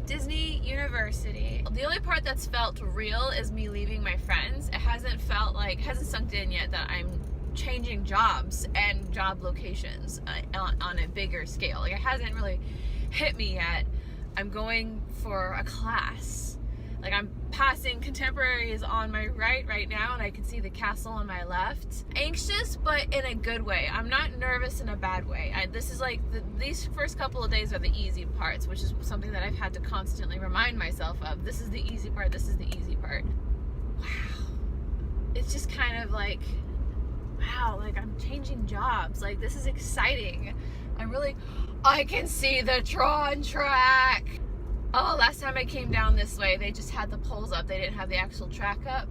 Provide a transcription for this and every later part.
Disney University. The only part that's felt real is me leaving my friends. It hasn't sunk in yet that I'm changing jobs and job locations on a bigger scale. Like, it hasn't really hit me yet. I'm going for a class. Like, I'm passing contemporaries on my right now, and I can see the castle on my left. Anxious, but in a good way. I'm not nervous in a bad way. This is like, these first couple of days are the easy parts, which is something that I've had to constantly remind myself of. This is the easy part, this is the easy part. Wow. It's just kind of like, wow, like I'm changing jobs. Like, this is exciting. I can see the Tron track. Oh, last time I came down this way, they just had the poles up. They didn't have the actual track up.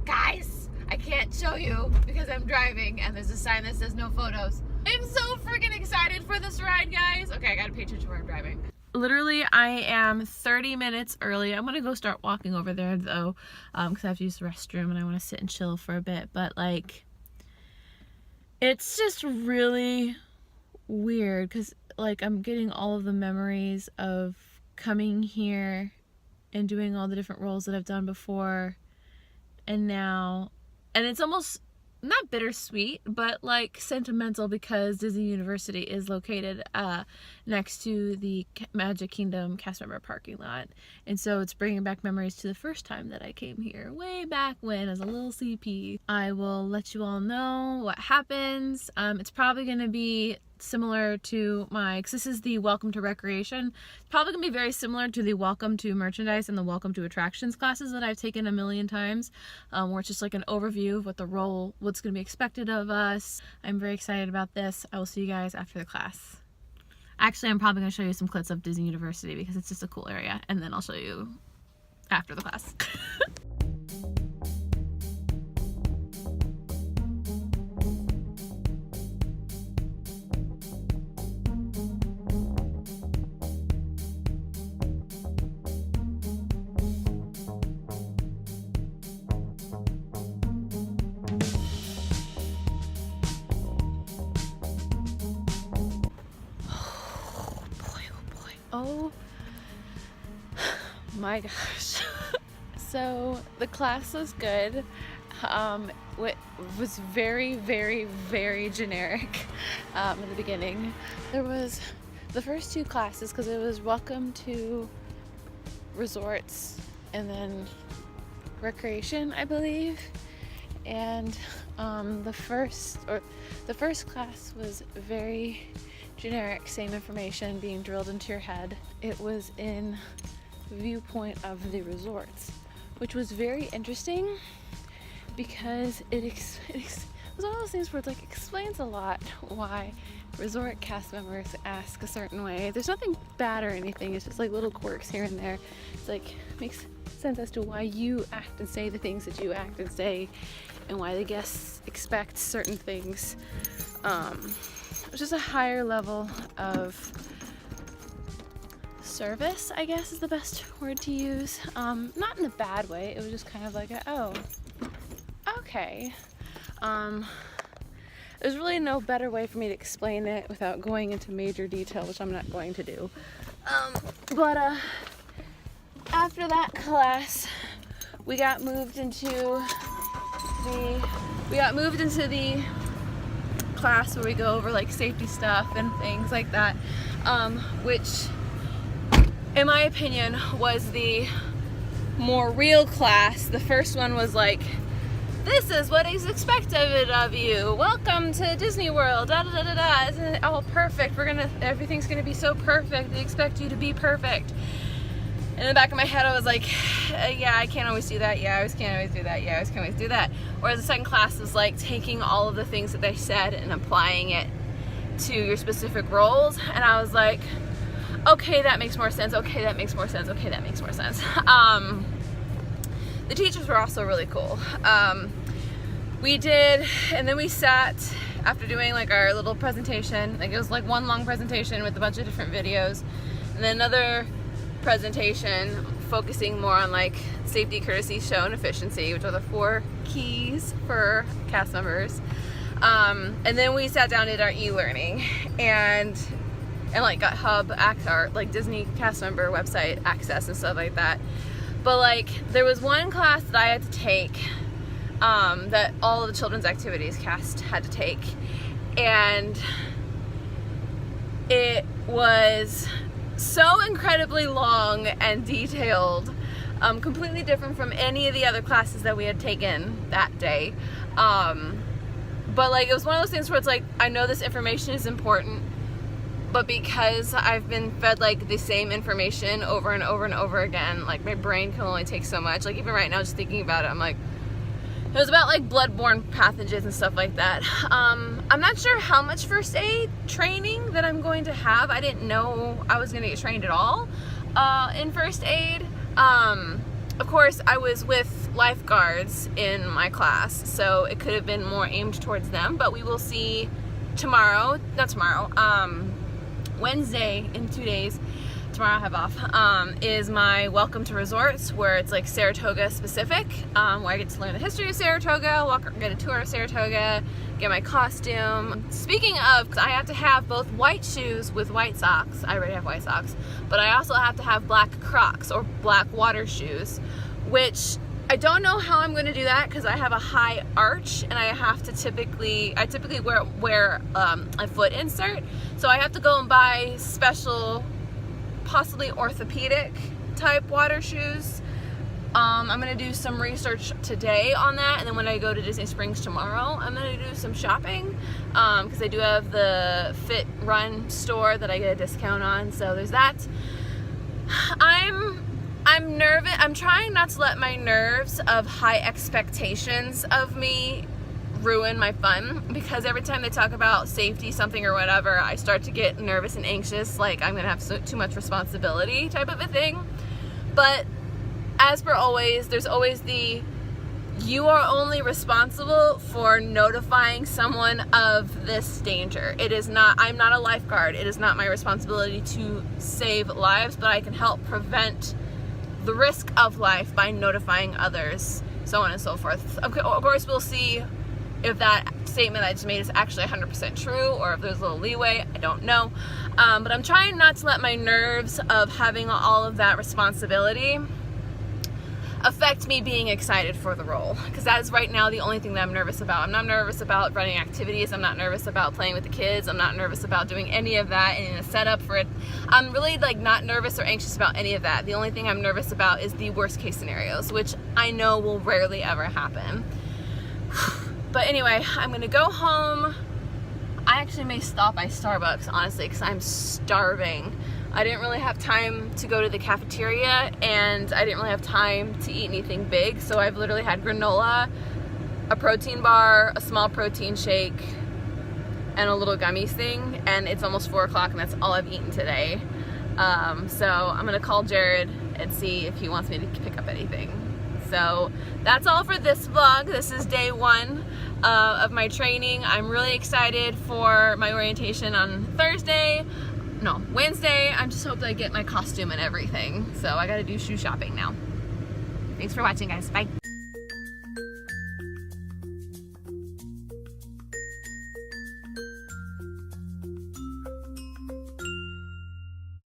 Guys, I can't show you because I'm driving and there's a sign that says no photos. I'm so freaking excited for this ride, guys. Okay, I gotta pay attention where I'm driving. Literally, I am 30 minutes early. I'm gonna go start walking over there though, because I have to use the restroom and I wanna sit and chill for a bit. But like, it's just really weird because like I'm getting all of the memories of coming here and doing all the different roles that I've done before and now, and it's almost not bittersweet, but like sentimental because Disney University is located next to the Magic Kingdom cast member parking lot, and so it's bringing back memories to the first time that I came here way back when as a little CP. I will let you all know what happens. It's probably going to be similar to because this is the Welcome to Recreation. It's probably gonna be very similar to the Welcome to Merchandise and the Welcome to Attractions classes that I've taken a million times, where it's just like an overview of what's gonna be expected of us. I'm very excited about this. I will see you guys after the class. Actually, I'm probably gonna show you some clips of Disney University because it's just a cool area, and then I'll show you after the class. Oh my gosh. So the class was good. It was very, very, very generic in the beginning. There was the first two classes because it was Welcome to Resorts and then Recreation, I believe. And the first class was very generic, same information being drilled into your head. It was in viewpoint of the resorts, which was very interesting because it was one of those things where it like explains a lot why resort cast members ask a certain way. There's nothing bad or anything, it's just like little quirks here and there. It's like makes sense as to why you act and say the things that you act and say and why the guests expect certain things. Just a higher level of service, I guess is the best word to use. Not in a bad way, it was just kind of like, oh, okay. There's really no better way for me to explain it without going into major detail, which I'm not going to do. But after that class, we got moved into the class where we go over like safety stuff and things like that, which in my opinion was the more real class. The first one was like, this is what is expected of you, welcome to Disney World, da da da da da, isn't it all perfect, everything's gonna be so perfect, they expect you to be perfect. In the back of my head I was like, yeah, I can't always do that, yeah, I always can't always do that, yeah, I always can't always do that. Whereas the second class was like taking all of the things that they said and applying it to your specific roles, and I was like, okay, that makes more sense, okay, that makes more sense, okay, that makes more sense. The teachers were also really cool. We did, and then we sat after doing like our little presentation, like it was like one long presentation with a bunch of different videos, and then another presentation focusing more on like safety, courtesy, show, and efficiency, which are the 4 keys for cast members. And then we sat down and did our e-learning, and and like got hub or like Disney cast member website access and stuff like that. But like there was one class that I had to take that all of the children's activities cast had to take, and it was so incredibly long and detailed, completely different from any of the other classes that we had taken that day. But like it was one of those things where it's like, I know this information is important, but because I've been fed like the same information over and over and over again, like my brain can only take so much. Like even right now, just thinking about it, I'm like, it was about like bloodborne pathogens and stuff like that. I'm not sure how much first aid training that I'm going to have. I didn't know I was going to get trained at all in first aid. Of course, I was with lifeguards in my class, so it could have been more aimed towards them, but we will see tomorrow, not tomorrow, Wednesday in 2 days. Tomorrow I have off, is my welcome to resorts, where it's like Saratoga specific, where I get to learn the history of Saratoga, get a tour of Saratoga, get my costume. Speaking of, I have to have both white shoes with white socks. I already have white socks, but I also have to have black Crocs or black water shoes, which I don't know how I'm going to do that because I have a high arch and I have to typically wear a foot insert, so I have to go and buy special, possibly orthopedic type water shoes. I'm gonna do some research today on that, and then when I go to Disney Springs tomorrow, I'm gonna do some shopping because I do have the Fit Run store that I get a discount on, so there's that. I'm nervous. I'm trying not to let my nerves of high expectations of me ruin my fun, because every time they talk about safety, something or whatever, I start to get nervous and anxious, like I'm gonna have too much responsibility type of a thing. But as per always, there's always the, you are only responsible for notifying someone of this danger. It is not, I'm not a lifeguard. It is not my responsibility to save lives, but I can help prevent the risk of life by notifying others, so on and so forth. Okay, of course, we'll see if that statement I just made is actually 100% true, or if there's a little leeway. I don't know. But I'm trying not to let my nerves of having all of that responsibility affect me being excited for the role, because that is right now the only thing that I'm nervous about. I'm not nervous about running activities. I'm not nervous about playing with the kids. I'm not nervous about doing any of that and in a setup for it. I'm really like not nervous or anxious about any of that. The only thing I'm nervous about is the worst case scenarios, which I know will rarely ever happen. But anyway, I'm gonna go home. I actually may stop by Starbucks, honestly, because I'm starving. I didn't really have time to go to the cafeteria, and I didn't really have time to eat anything big, so I've literally had granola, a protein bar, a small protein shake, and a little gummies thing, and it's almost 4 o'clock, and that's all I've eaten today. So I'm gonna call Jared and see if he wants me to pick up anything. So that's all for this vlog. This is day 1 of my training. I'm really excited for my orientation on Wednesday. I'm just hoping I get my costume and everything. So I gotta do shoe shopping now. Thanks for watching, guys. Bye.